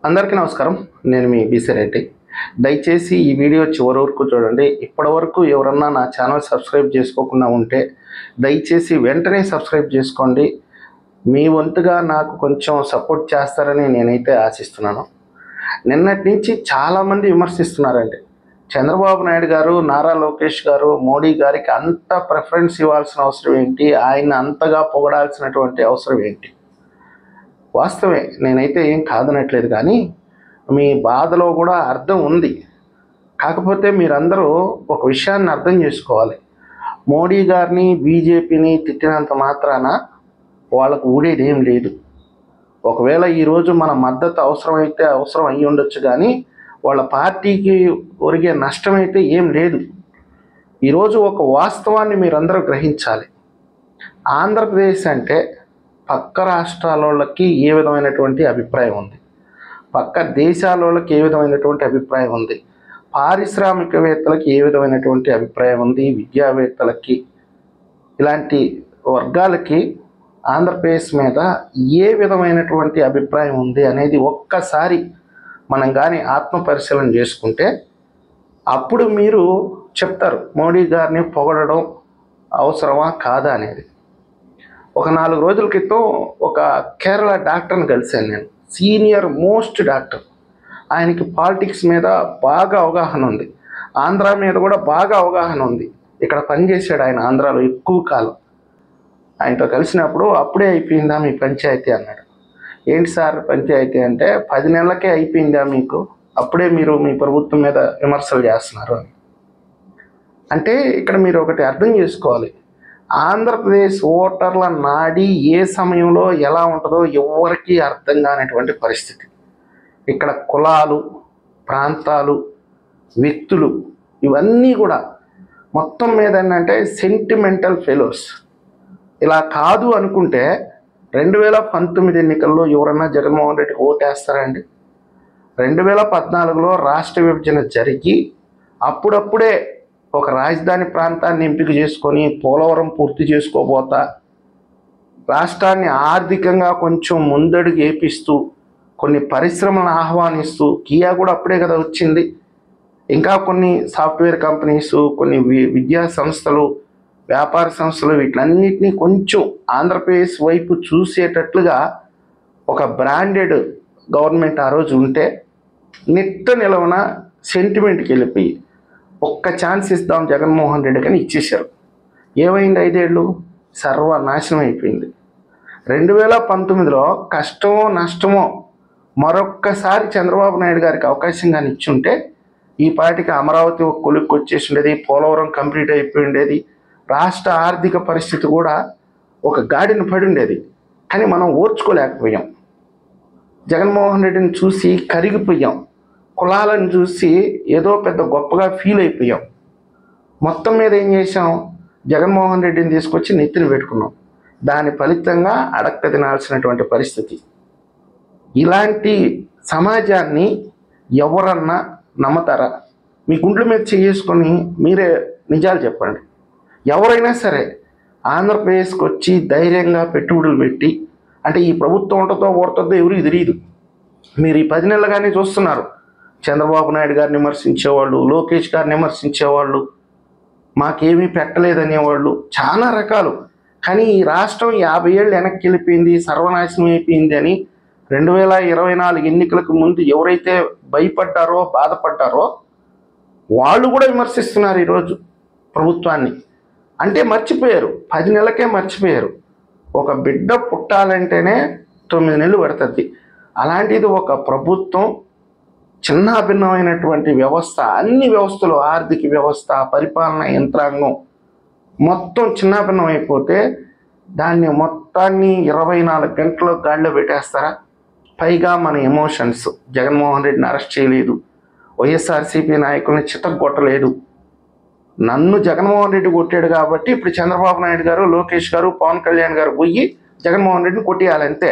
అందరికీ నమస్కారం. నేను మీ బీసీ రెడ్డి. దయచేసి ఈ వీడియో చివరి వరకు చూడండి. ఇప్పటివరకు ఎవరన్నా నా ఛానల్ సబ్స్క్రైబ్ చేసుకోకుండా ఉంటే దయచేసి వెంటనే సబ్స్క్రైబ్ చేసుకోండి. మీ వంతుగా నాకు కొంచెం సపోర్ట్ చేస్తారని నేనైతే ఆశిస్తున్నాను. నిన్నటి నుంచి చాలామంది విమర్శిస్తున్నారండి. చంద్రబాబు నాయుడు గారు, నారా లోకేష్ గారు, మోడీ గారికి అంత ప్రిఫరెన్స్ ఇవ్వాల్సిన అవసరం ఏంటి, ఆయన అంతగా పొగడాల్సినటువంటి అవసరం ఏంటి? వాస్తవమే, నేనైతే ఏం కాదనట్లేదు, కానీ మీ బాధలో కూడా అర్థం ఉంది. కాకపోతే మీరందరూ ఒక విషయాన్ని అర్థం చేసుకోవాలి. మోడీ గారిని, బీజేపీని తిట్టినంత మాత్రాన వాళ్ళకు ఊడేది ఏం లేదు. ఒకవేళ ఈరోజు మన మద్దతు అవసరమైతే అవసరం అయ్యి ఉండొచ్చు, కానీ వాళ్ళ పార్టీకి ఒరిగే నష్టమైతే ఏం లేదు. ఈరోజు ఒక వాస్తవాన్ని మీరందరూ గ్రహించాలి. ఆంధ్రప్రదేశ్ అంటే పక్క రాష్ట్రాల వాళ్ళకి ఏ విధమైనటువంటి అభిప్రాయం ఉంది, పక్క దేశాల వాళ్ళకి ఏ విధమైనటువంటి అభిప్రాయం ఉంది, పారిశ్రామికవేత్తలకి ఏ విధమైనటువంటి అభిప్రాయం ఉంది, విద్యావేత్తలకి, ఇలాంటి వర్గాలకి ఆంధ్రప్రదేశ్ మీద ఏ విధమైనటువంటి అభిప్రాయం ఉంది అనేది ఒక్కసారి మనం కానీ ఆత్మపరిశీలన చేసుకుంటే అప్పుడు మీరు చెప్తారు మోడీ గారిని పొగడడం అవసరమా కాదా అనేది. ఒక 4 రోజుల క్రితం ఒక కేరళ డాక్టర్ని కలిశాను నేను. Senior most doctor. ఆయనకి పాలిటిక్స్ మీద బాగా అవగాహన ఉంది, ఆంధ్ర మీద కూడా బాగా అవగాహన ఉంది. ఇక్కడ పనిచేశాడు ఆయన ఆంధ్రాలో ఎక్కువ కాలం. ఆయనతో కలిసినప్పుడు అప్పుడే అయిపోయిందా మీ పంచాయతీ అన్నాడు. ఏంటి సార్ పంచాయతీ అంటే, 10 నెలలకే అయిపోయిందా మీకు, అప్పుడే మీరు మీ ప్రభుత్వం మీద విమర్శలు చేస్తున్నారు అని. అంటే ఇక్కడ మీరు ఒకటి అర్థం చేసుకోవాలి. ఆంధ్రప్రదేశ్ ఓటర్ల నాడి ఏ సమయంలో ఎలా ఉంటుందో ఎవరికీ అర్థం కానటువంటి పరిస్థితి. ఇక్కడ కులాలు, ప్రాంతాలు, వ్యక్తులు ఇవన్నీ కూడా మొత్తం మీద ఏంటంటే సెంటిమెంటల్ ఫెలోస్. ఇలా కాదు అనుకుంటే 2019 ఎన్నికల్లో ఎవరన్నా జగన్మోహన్ రెడ్డికి ఓటేస్తారండి? 2014లో రాష్ట్ర విభజన జరిగి అప్పుడప్పుడే ఒక రాజధాని ప్రాంతాన్ని ఎంపిక చేసుకొని పోలవరం పూర్తి చేసుకోబోతా, రాష్ట్రాన్ని ఆర్థికంగా కొంచెం ముందడుగు వేపిస్తూ, కొన్ని పరిశ్రమలను ఆహ్వానిస్తూ, కియా కూడా అప్పుడే కదా వచ్చింది, ఇంకా కొన్ని సాఫ్ట్వేర్ కంపెనీస్, కొన్ని విద్యా సంస్థలు, వ్యాపార సంస్థలు, వీటిలన్నింటినీ కొంచెం ఆంధ్రప్రదేశ్ వైపు చూసేటట్లుగా ఒక బ్రాండెడ్ గవర్నమెంట్ ఆ రోజు ఉంటే నిట్ట నిలవన సెంటిమెంట్కి వెళ్ళిపోయి ఒక్క ఛాన్స్ ఇద్దాం జగన్మోహన్ రెడ్డి కానీ ఇచ్చేశారు. ఏమైంది? 5 ఏళ్ళు సర్వనాశనం అయిపోయింది. 2019లో కష్టమో నష్టమో మరొక్కసారి చంద్రబాబు నాయుడు గారికి అవకాశం కానీ ఇచ్చుంటే ఈ పార్టీకి అమరావతి ఒక కొలుక్కి వచ్చేసి ఉండేది, పోలవరం కంప్లీట్ అయిపోయి ఉండేది, రాష్ట్ర ఆర్థిక పరిస్థితి కూడా ఒక గాడిన పడి ఉండేది. కానీ మనం ఓర్చుకోలేకపోయాం. జగన్మోహన్ రెడ్డిని చూసి కరిగిపోయాం, కులాలను చూసి ఏదో పెద్ద గొప్పగా ఫీల్ అయిపోయాం. మొత్తం మీద ఏం చేసాం? జగన్మోహన్ రెడ్డిని తీసుకొచ్చి నెత్తిన పెట్టుకున్నాం. దాని ఫలితంగా అడక్క తినాల్సినటువంటి పరిస్థితి. ఇలాంటి సమాజాన్ని ఎవరన్నా నమ్మతారా? మీ గుండెల మీద చేసుకొని మీరే నిజాలు చెప్పండి. ఎవరైనా సరే ఆంధ్రప్రదేశ్కి వచ్చి ధైర్యంగా పెట్టుబడులు పెట్టి, అంటే ఈ ప్రభుత్వం ఉంటుందో ఓడుతుందో ఎవరికి తెలియదు. మీరు ఈ 10 నెలలుగానే చూస్తున్నారు. చంద్రబాబు నాయుడు గారిని విమర్శించేవాళ్ళు, లోకేష్ గారిని విమర్శించేవాళ్ళు, మాకేమీ పెట్టలేదనేవాళ్ళు, చాలా రకాలు. కానీ ఈ రాష్ట్రం 50 ఏళ్ళు వెనక్కి వెళ్ళిపోయింది, సర్వనాశనం అయిపోయింది అని 2024 ఎన్నికలకు ముందు ఎవరైతే భయపడ్డారో, బాధపడ్డారో వాళ్ళు కూడా విమర్శిస్తున్నారు ఈరోజు ప్రభుత్వాన్ని. అంటే మర్చిపోయారు, 10 నెలలకే మర్చిపోయారు. ఒక బిడ్డ పుట్టాలంటేనే 9 నెలలు పడుతుంది. అలాంటిది ఒక ప్రభుత్వం చిన్నాభిన్నమైనటువంటి వ్యవస్థ, అన్ని వ్యవస్థలు, ఆర్థిక వ్యవస్థ, పరిపాలన యంత్రాంగం మొత్తం చిన్నాభిన్నం అయిపోతే దాన్ని మొత్తాన్ని 24 గంటల్లో గాడిలో పెట్టేస్తారా? పైగా మన ఎమోషన్స్, జగన్మోహన్ రెడ్డిని అరెస్ట్ చేయలేదు, వైఎస్ఆర్సీపీ నాయకుల్ని చితగ్గొట్టలేదు. నన్ను జగన్మోహన్ రెడ్డి కొట్టాడు కాబట్టి ఇప్పుడు చంద్రబాబు నాయుడు గారు, లోకేష్ గారు, పవన్ కళ్యాణ్ గారు పోయి జగన్మోహన్ రెడ్డిని కొట్టేయాలంతే.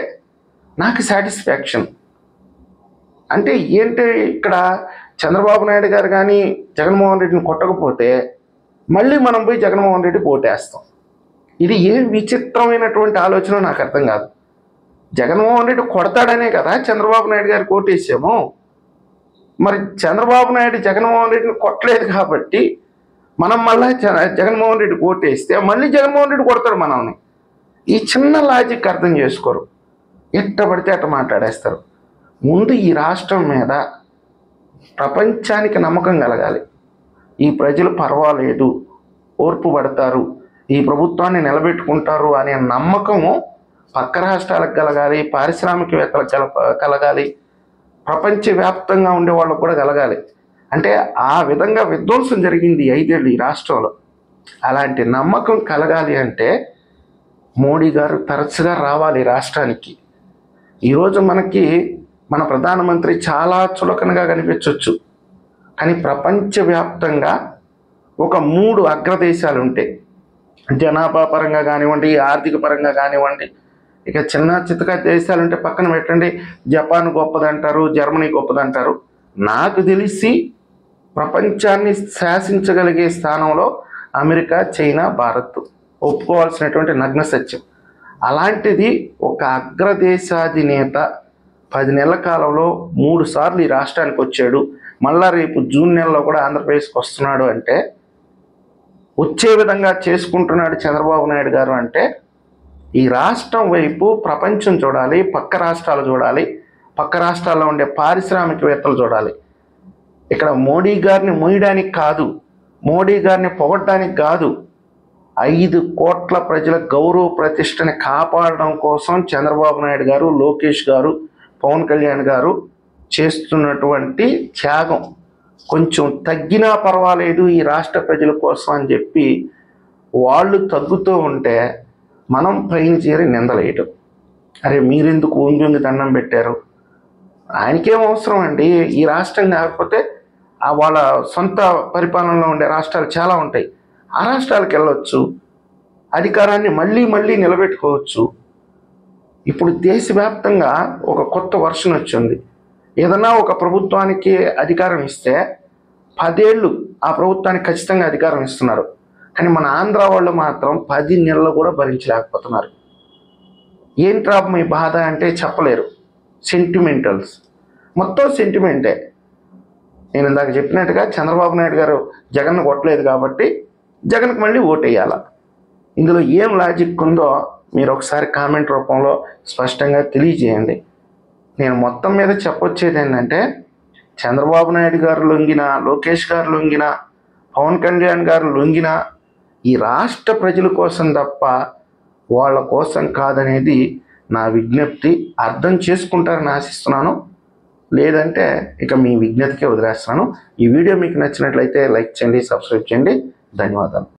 నాకు సాటిస్ఫాక్షన్. అంటే ఏంటి, ఇక్కడ చంద్రబాబు నాయుడు గారు కానీ జగన్మోహన్ రెడ్డిని కొట్టకపోతే మళ్ళీ మనం పోయి జగన్మోహన్ రెడ్డి ఓటేస్తాం. ఇది ఏ విచిత్రమైనటువంటి ఆలోచన నాకు అర్థం కాదు. జగన్మోహన్ రెడ్డి కొడతాడనే కదా చంద్రబాబు నాయుడు గారికి ఓటేసాము. మరి చంద్రబాబు నాయుడు జగన్మోహన్ రెడ్డిని కొట్టలేదు కాబట్టి మనం మళ్ళీ జగన్మోహన్ రెడ్డికి ఓటేస్తే మళ్ళీ జగన్మోహన్ రెడ్డి కొడతాడు మనల్ని. ఈ చిన్న లాజిక్ అర్థం చేసుకోరు, ఎట్ట పడితే అట్ట మాట్లాడేస్తారు. ముందు ఈ రాష్ట్రం మీద ప్రపంచానికి నమ్మకం కలగాలి. ఈ ప్రజలు పర్వాలేదు, ఓర్పు పడతారు, ఈ ప్రభుత్వాన్ని నిలబెట్టుకుంటారు అనే నమ్మకము పక్క రాష్ట్రాలకు కలగాలి, పారిశ్రామికవేత్తలకు కలగాలి, ప్రపంచవ్యాప్తంగా ఉండే వాళ్ళకు కూడా కలగాలి. అంటే ఆ విధంగా విధ్వంసం జరిగింది 5 ఏళ్ళు ఈ రాష్ట్రంలో. అలాంటి నమ్మకం కలగాలి అంటే మోడీ గారు తరచుగా రావాలి రాష్ట్రానికి. ఈరోజు మనకి మన ప్రధానమంత్రి చాలా చులకనగా కనిపించవచ్చు, కానీ ప్రపంచవ్యాప్తంగా ఒక 3 అగ్రదేశాలు ఉంటాయి. జనాభా పరంగా కానివ్వండి, ఆర్థిక పరంగా కానివ్వండి. ఇక చిన్న చితక దేశాలు ఉంటే పక్కన పెట్టండి. జపాన్ గొప్పదంటారు, జర్మనీ గొప్పదంటారు. నాకు తెలిసి ప్రపంచాన్ని శాసించగలిగే స్థానంలో అమెరికా, చైనా, భారత్ ఒప్పుకోవాల్సినటువంటి నగ్న సత్యం. అలాంటిది ఒక అగ్రదేశాధినేత 10 నెలల కాలంలో 3 సార్లు ఈ రాష్ట్రానికి వచ్చాడు, మళ్ళా రేపు జూన్ నెలలో కూడా ఆంధ్రప్రదేశ్కి వస్తున్నాడు అంటే, వచ్చే విధంగా చేసుకుంటున్నాడు చంద్రబాబు నాయుడు గారు అంటే, ఈ రాష్ట్రం వైపు ప్రపంచం చూడాలి, పక్క రాష్ట్రాలు చూడాలి, పక్క రాష్ట్రాల్లో ఉండే పారిశ్రామికవేత్తలు చూడాలి. ఇక్కడ మోడీ గారిని మోయడానికి కాదు, మోడీ గారిని పొగడ్డానికి కాదు, 5 కోట్ల ప్రజల గౌరవ ప్రతిష్టని కాపాడడం కోసం చంద్రబాబు నాయుడు గారు, లోకేష్ గారు, పవన్ కళ్యాణ్ గారు చేస్తున్నటువంటి త్యాగం. కొంచెం తగ్గినా పర్వాలేదు ఈ రాష్ట్ర ప్రజల కోసం అని చెప్పి వాళ్ళు తగ్గుతూ ఉంటే మనం పైన చేరి నిందలేయటం. అరే మీరెందుకు ఉంగి దండం పెట్టారు? ఆయనకేం అవసరం అండి? ఈ రాష్ట్రం కాకపోతే వాళ్ళ సొంత పరిపాలనలో ఉండే రాష్ట్రాలు చాలా ఉంటాయి, ఆ రాష్ట్రాలకు వెళ్ళొచ్చు, అధికారాన్ని మళ్ళీ మళ్ళీ నిలబెట్టుకోవచ్చు. ఇప్పుడు దేశవ్యాప్తంగా ఒక కొత్త వర్షన్ వచ్చింది. ఏదన్నా ఒక ప్రభుత్వానికి అధికారం ఇస్తే 10 ఏళ్ళు ఆ ప్రభుత్వానికి ఖచ్చితంగా అధికారం ఇస్తున్నారు. కానీ మన ఆంధ్ర వాళ్ళు మాత్రం 10 నెలలు కూడా భరించలేకపోతున్నారు. ఏంట్రా మీ బాధ అంటే చెప్పలేరు. సెంటిమెంటల్స్, మొత్తం సెంటిమెంటే. నేను ఇందాక చెప్పినట్టుగా చంద్రబాబు నాయుడు గారు జగన్ను కొట్టలేదు కాబట్టి జగన్కి మళ్ళీ ఓటేయాల. ఇందులో ఏం లాజిక్ ఉందో మీరు ఒకసారి కామెంట్ రూపంలో స్పష్టంగా తెలియజేయండి. నేను మొత్తం మీద చెప్పొచ్చేది ఏంటంటే, చంద్రబాబు నాయుడు గారు లొంగినా, లోకేష్ గారు లొంగినా, పవన్ కళ్యాణ్ గారు లొంగినా ఈ రాష్ట్ర ప్రజల కోసం తప్ప వాళ్ళ కోసం కాదనేది నా విజ్ఞప్తి. అర్థం చేసుకుంటారని ఆశిస్తున్నాను. లేదంటే ఇక మీ విజ్ఞతకే వదిలేస్తున్నాను. ఈ వీడియో మీకు నచ్చినట్లయితే లైక్ చేయండి, సబ్స్క్రైబ్ చేయండి. ధన్యవాదాలు.